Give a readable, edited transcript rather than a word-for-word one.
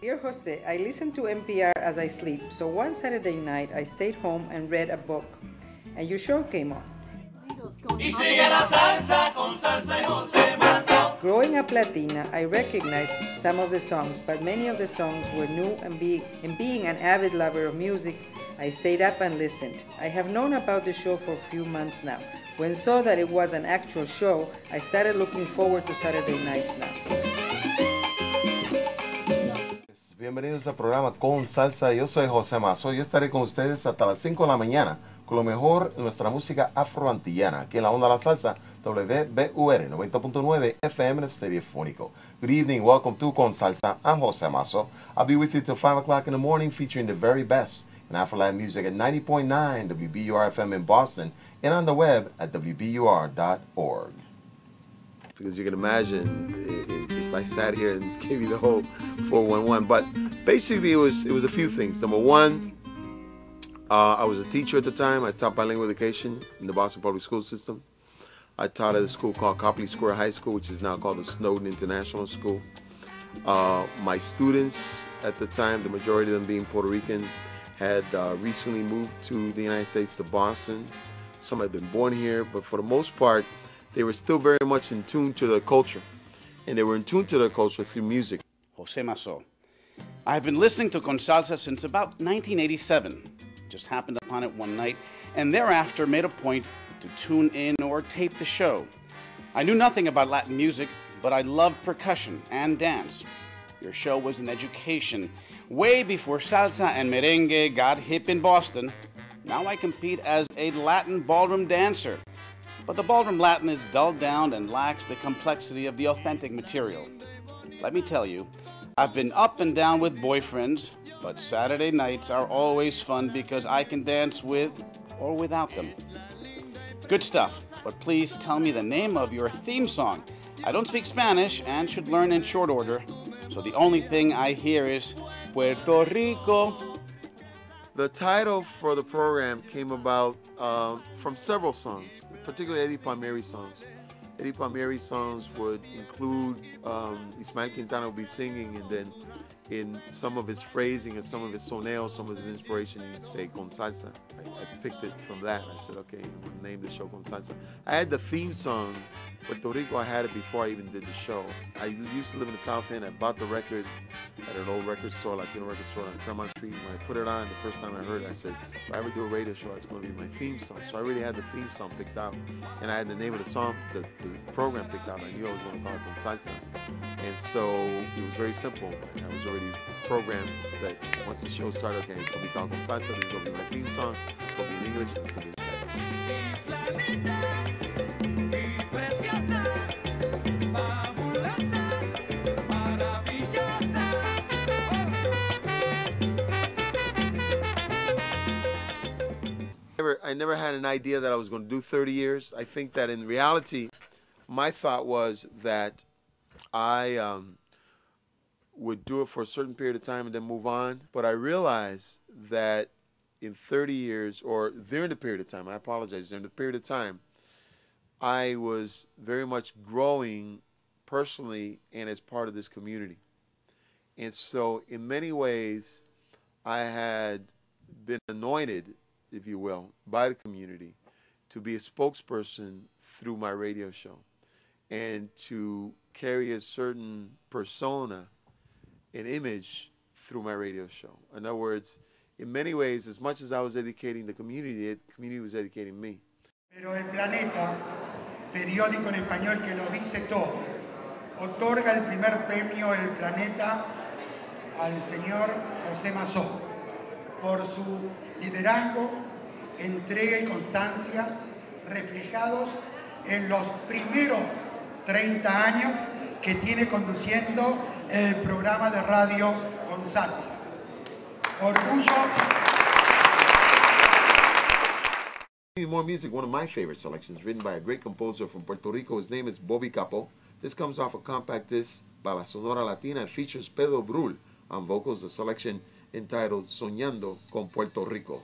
Dear Jose, I listen to NPR as I sleep, so one Saturday night I stayed home and read a book, and your show came on. Y sigue la salsa con salsa y Jose Masso. Growing up Latina, I recognized some of the songs, but many of the songs were new, and being an avid lover of music, I stayed up and listened. I have known about the show for a few months now. When saw that it was an actual show, I started looking forward to Saturday nights now. Bienvenidos al programa Con Salsa. Yo soy Jose Masso. Yo estaré con ustedes hasta las 5 de la mañana con lo mejor de nuestra música afroantillana aquí en la onda de la salsa WBUR 90.9 FM Stereofónico. Good evening, welcome to Con Salsa. I'm Jose Masso. I'll be with you till 5 o'clock in the morning featuring the very best in Afro-Latin music at 90.9 WBUR FM in Boston and on the web at WBUR.org. Because you can imagine if I sat here and gave you the whole 411. But basically it was a few things. Number one, I was a teacher at the time. I taught bilingual education in the Boston Public School System. I taught at a school called Copley Square High School, which is now called the Snowden International School. My students at the time, the majority of them being Puerto Rican, had recently moved to the United States, to Boston. Some had been born here, but for the most part, they were still very much in tune to their culture. And they were in tune to their culture through music. Jose Masso. I have been listening to Con Salsa since about 1987. Just happened upon it one night, and thereafter made a point to tune in or tape the show. I knew nothing about Latin music, but I loved percussion and dance. Your show was an education way before salsa and merengue got hip in Boston. Now I compete as a Latin ballroom dancer. But the ballroom Latin is dulled down and lacks the complexity of the authentic material. Let me tell you, I've been up and down with boyfriends, but Saturday nights are always fun because I can dance with or without them. Good stuff, but please tell me the name of your theme song. I don't speak Spanish and should learn in short order, so the only thing I hear is Puerto Rico. The title for the program came about from several songs, particularly Eddie Palmieri songs. Eddie Palmieri songs would include Ismael Quintana would be singing, and then in some of his phrasing and some of his soneo, some of his inspiration, he'd say Con Salsa. I picked it from that. I said, okay, I'm going to name the show Con Salsa. I had the theme song, Puerto Rico, I had it before I even did the show. I used to live in the South End. I bought the record at an old record store, Latino record store on Tremont Street. When I put it on, the first time I heard it, I said, if I ever do a radio show, it's going to be my theme song. So I really had the theme song picked out. And I had the name of the song, the program picked out. I knew I was going to call it Con Salsa. And so it was very simple. And I was already programmed that once the show started, okay, it's going to be called Con Salsa. This is going to be my theme song. It's going to be in English. It's going to be in Spanish. I never had an idea that I was going to do 30 years. I think that in reality, my thought was that I would do it for a certain period of time and then move on. But I realized that in 30 years, or during the period of time, I apologize, during the period of time, I was very much growing personally and as part of this community. And so in many ways, I had been anointed, if you will, by the community to be a spokesperson through my radio show and to carry a certain persona, an image through my radio show. In other words, in many ways, as much as I was educating the community was educating me. Pero El Planeta, periódico en español que lo dice todo, otorga el primer premio El Planeta al señor Jose Masso por su liderazgo, entrega y constancia reflejados en los primeros 30 años que tiene conduciendo el programa de radio Con Salsa. Orgullo. More music, one of my favorite selections, written by a great composer from Puerto Rico. His name is Bobby Capo. This comes off a compact disc by La Sonora Latina and features Pedro Brul on vocals, a selection entitled Soñando con Puerto Rico.